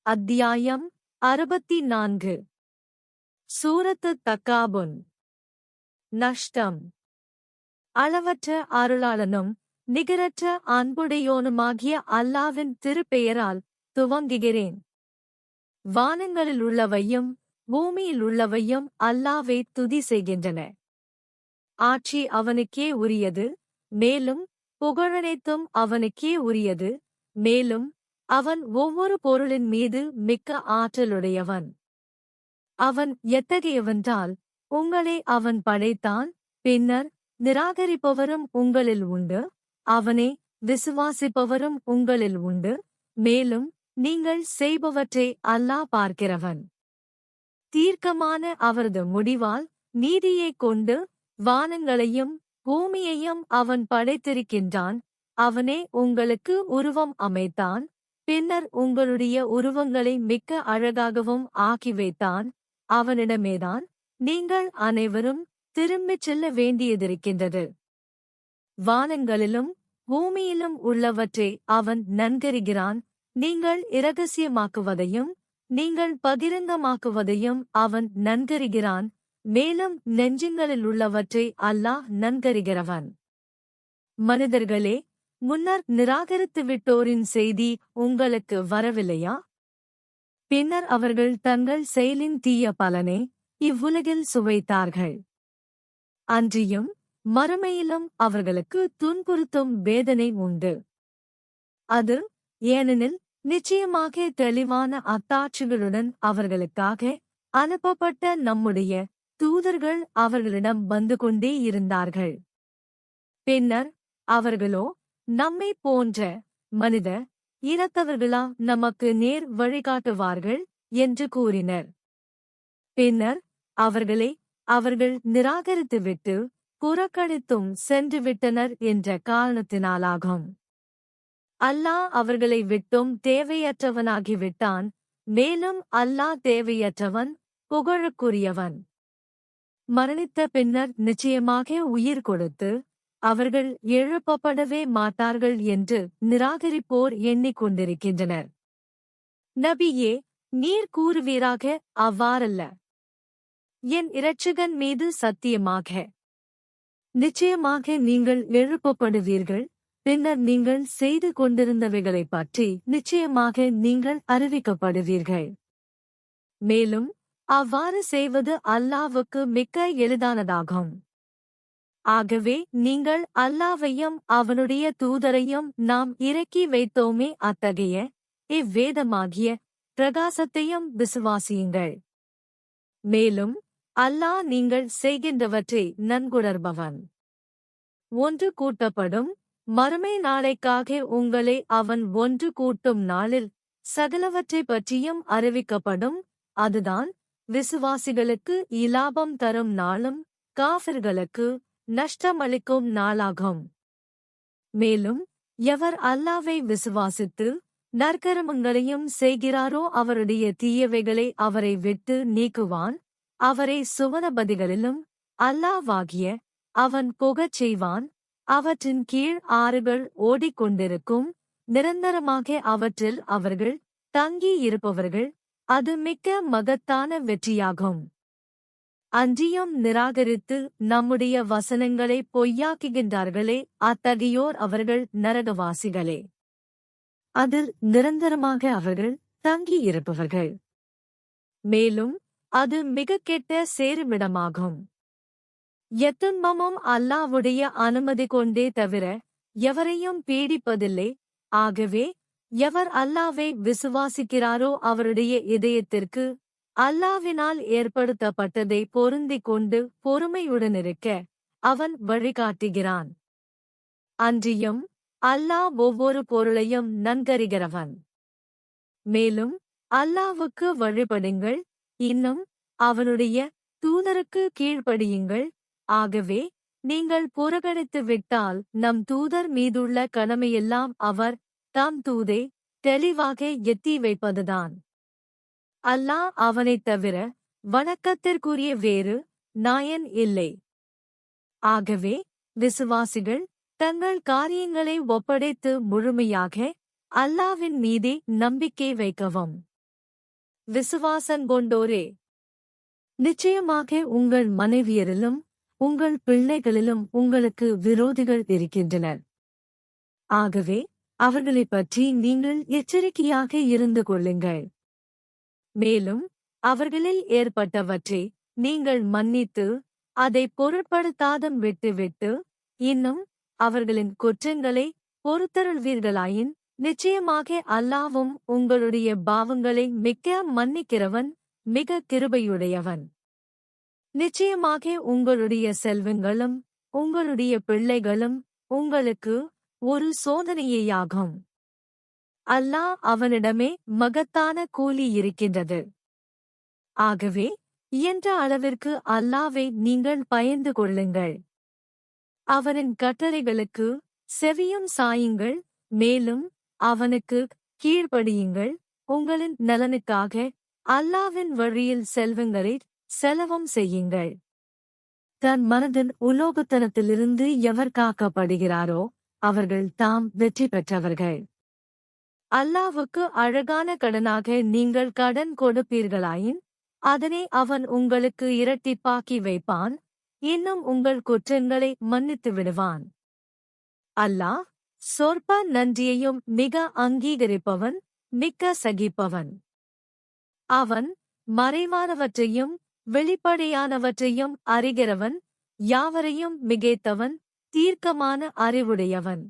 அத்தியாயம் 64. சூரத்து தக்காபுன். நஷ்டம். அளவற்ற அருளாளனும் நிகரற்ற அன்புடையோனுமாகிய அல்லாவின் திருப்பெயரால் துவங்குகிறேன். வானங்களிலுள்ளவையும் பூமியிலுள்ளவையும் அல்லாவை துதி செய்கின்றன. ஆட்சி அவனுக்கே உரியது, மேலும் புகழனைத்தும் அவனுக்கே உரியது, மேலும் அவன் ஒவ்வொரு பொருளின் மீது மிக்க ஆற்றலுடையவன். அவன் எத்தகையவென்றால், உங்களை அவன் படைத்தான், பின்னர் நிராகரிப்பவரும் உங்களில் உண்டு, அவனே விசுவாசிப்பவரும் உங்களில் உண்டு, மேலும் நீங்கள் செய்பவற்றை அல்லாஹ் பார்க்கிறவன். தீர்க்கமான அவரது முடிவால் நீதியைக் கொண்டு வானங்களையும் பூமியையும் அவன் படைத்திருக்கின்றான். அவனே உங்களுக்கு உருவம் அமைத்தான், பின்னர் உங்களுடைய உருவங்களை மிக்க அழகாகவும் ஆக்கி வைத்தான். அவனிடமேதான் நீங்கள் அனைவரும் திரும்பிச் செல்ல வேண்டியதிருக்கின்றது. வானங்களிலும் பூமியிலும் உள்ளவற்றை அவன் நன்கறிகிறான். நீங்கள் இரகசியமாக்குவதையும் நீங்கள் பகிரங்கமாக்குவதையும் அவன் நன்கறிகிறான், மேலும் நெஞ்சங்களிலுள்ளவற்றை அல்லாஹ் நன்கறிகிறவன். மனிதர்களே, முன்னர் நிராகரித்துவிட்டோரின் செய்தி உங்களுக்கு வரவில்லையா? பின்னர் அவர்கள் தங்கள் செயலின் தீய பலனை இவ்வுலகில் சுவைத்தார்கள். அன்றியும் மறுமையிலும் அவர்களுக்கு துன்புறுத்தும் வேதனை உண்டு. அது ஏனெனில் நிச்சயமாக தெளிவான அத்தாட்சிகளுடன் அவர்களுக்காக அனுப்பப்பட்ட நம்முடைய தூதர்கள் அவர்களிடம் வந்து கொண்டே இருந்தார்கள். பின்னர் அவர்களோ, நம்மை போன்ற மனித இனத்தவர்களா நமக்கு நேர் வழிகாட்டுவார்கள் என்று கூறினர். பின்னர் அவர்கள் நிராகரித்துவிட்டு புறக்கணித்தும் சென்றுவிட்டனர் என்ற காரணத்தினாலாகும். அல்லாஹ் அவர்களை விட்டும் தேவையற்றவனாகிவிட்டான், மேலும் அல்லாஹ் தேவையற்றவன், புகழுக்குரியவன். மரணித்த பின்னர் நிச்சயமாக உயிர் கொடுத்து அவர்கள் எழுப்பப்படவே மாட்டார்கள் என்று நிராகரிப்போர் எண்ணிக்கொண்டிருக்கின்றனர். நபியே, நீர் கூறுவீராக, அவ்வாறல்ல. என் இரட்சகன் மீது சத்தியமாக, நிச்சயமாக நீங்கள் எழுப்பப்படுவீர்கள், பின்னர் நீங்கள் செய்து கொண்டிருந்தவைகளைப் பற்றி நிச்சயமாக நீங்கள் அறிவிக்கப்படுவீர்கள். மேலும் அவ்வாறு செய்வது அல்லாஹ்வுக்கு மிக்க எளிதானதாகும். ஆகவே நீங்கள் அல்லாஹ்வையும் அவனுடைய தூதரையும் நாம் இறக்கி வைத்தோமே, அத்தகைய இவ்வேதமாகிய பிரகாசத்தையும் விசுவாசியுங்கள். மேலும் அல்லாஹ் நீங்கள் செய்கின்றவற்றை நன்குணர்பவன். ஒன்று கூட்டப்படும் மறுமை நாளைக்காக உங்களை அவன் ஒன்று கூட்டும் நாளில் சகலவற்றைப் பற்றியும் அறிவிக்கப்படும். அதுதான் விசுவாசிகளுக்கு இலாபம் தரும் நாளும் காஃபிர்களுக்கு நஷ்டமளிக்கும் நாளாகும். மேலும் எவர் அல்லாஹ்வை விசுவாசித்து நற்கர்மங்களையும் செய்கிறாரோ அவருடைய தீயவைகளை அவரை விட்டு நீக்குவான். அவரை சுவனபதிகளிலும் அல்லாஹ்வாகிய அவன் புகச் செய்வான். அவற்றின் கீழ் ஆறுகள் ஓடிக்கொண்டிருக்கும். நிரந்தரமாக அவற்றில் அவர்கள் தங்கி இருப்பவர்கள். அது மிக்க மகத்தான வெற்றியாகும். அன்றியும் நிராகரித்து நம்முடைய வசனங்களை பொய்யாக்குகின்றார்களே, அத்தகையோர் அவர்கள் நரகவாசிகளே. அதில் நிரந்தரமாக அவர்கள் தங்கி இருப்பவர்கள். மேலும் அது மிக கெட்ட சேருமிடமாகும். எத்துன்பமும் அல்லாஹ்வுடைய அனுமதி கொண்டே தவிர எவரையும் பீடிப்பதில்லை. ஆகவே எவர் அல்லாஹ்வை விசுவாசிக்கிறாரோ அவருடைய இதயத்திற்கு அல்லாஹ்வினால் ஏற்படுத்தப்பட்டதை பொருந்திக் கொண்டு பொறுமையுடனிருக்க அவன் வழிகாட்டுகிறான். அன்றியும் அல்லாஹ் ஒவ்வொரு பொருளையும் நன்கறிகிறவன். மேலும் அல்லாஹ்வுக்கு வழிபடுங்கள், இன்னும் அவனுடைய தூதருக்கு கீழ்ப்படியுங்கள். ஆகவே நீங்கள் புறக்கணித்து விட்டால் நம் தூதர் மீதுள்ள கடமையெல்லாம் அவர் தம் தூதை தெளிவாக எத்தி வைப்பதுதான். அல்லாஹ் அவனைத் தவிர வணக்கத்திற்குரிய வேறு நாயன் இல்லை. ஆகவே விசுவாசிகள் தங்கள் காரியங்களை ஒப்படைத்து முழுமையாக அல்லாஹ்வின் மீதே நம்பிக்கை வைக்கவும். விசுவாசங்கொண்டோரே. நிச்சயமாக உங்கள் மனைவியரிலும் உங்கள் பிள்ளைகளிலும் உங்களுக்கு விரோதிகள் இருக்கின்றனர். ஆகவே அவர்களைப் பற்றி நீங்கள் எச்சரிக்கையாக இருந்து கொள்ளுங்கள். மேலும் அவர்களில் ஏற்பட்டவற்றை நீங்கள் மன்னித்து அதை பொருட்படுத்தாதம் விட்டுவிட்டு இன்னும் அவர்களின் குற்றங்களை பொறுத்தருள்வீர்களாயின் நிச்சயமாக அல்லாவும் உங்களுடைய பாவங்களை மிக்க மன்னிக்கிறவன், மிக கிருபையுடையவன். நிச்சயமாக உங்களுடைய செல்வங்களும் உங்களுடைய பிள்ளைகளும் உங்களுக்கு ஒரு சோதனையேயாகும். அல்லாஹ் அவனிடமே மகத்தான கூலி இருக்கின்றது. ஆகவே இயன்ற அளவிற்கு அல்லாவை நீங்கள் பயந்து கொள்ளுங்கள். அவனின் கட்டளைகளுக்கு செவியும் சாயுங்கள், மேலும் அவனுக்கு கீழ்ப்படியுங்கள். உங்களின் நலனுக்காக அல்லாவின் வழியில் செல்வங்களை செலவும் செய்யுங்கள். தன் மனதின் உலோகத்தனத்திலிருந்து எவர் காக்கப்படுகிறாரோ அவர்கள் தாம் வெற்றி பெற்றவர்கள். அல்லாவுக்கு அழகான கடனாக நீங்கள் கடன் கொடுப்பீர்களாயின் அதனை அவன் உங்களுக்கு இரட்டிப்பாக்கி வைப்பான், இன்னும் உங்கள் குற்றங்களை மன்னித்து விடுவான். அல்லாஹ் சொற்ப நன்றியையும் மிக அங்கீகரிப்பவன், மிக்க சகிப்பவன். அவன் மறைவானவற்றையும் வெளிப்படையானவற்றையும் அறிகிறவன், யாவரையும் மிகைத்தவன், தீர்க்கமான அறிவுடையவன்.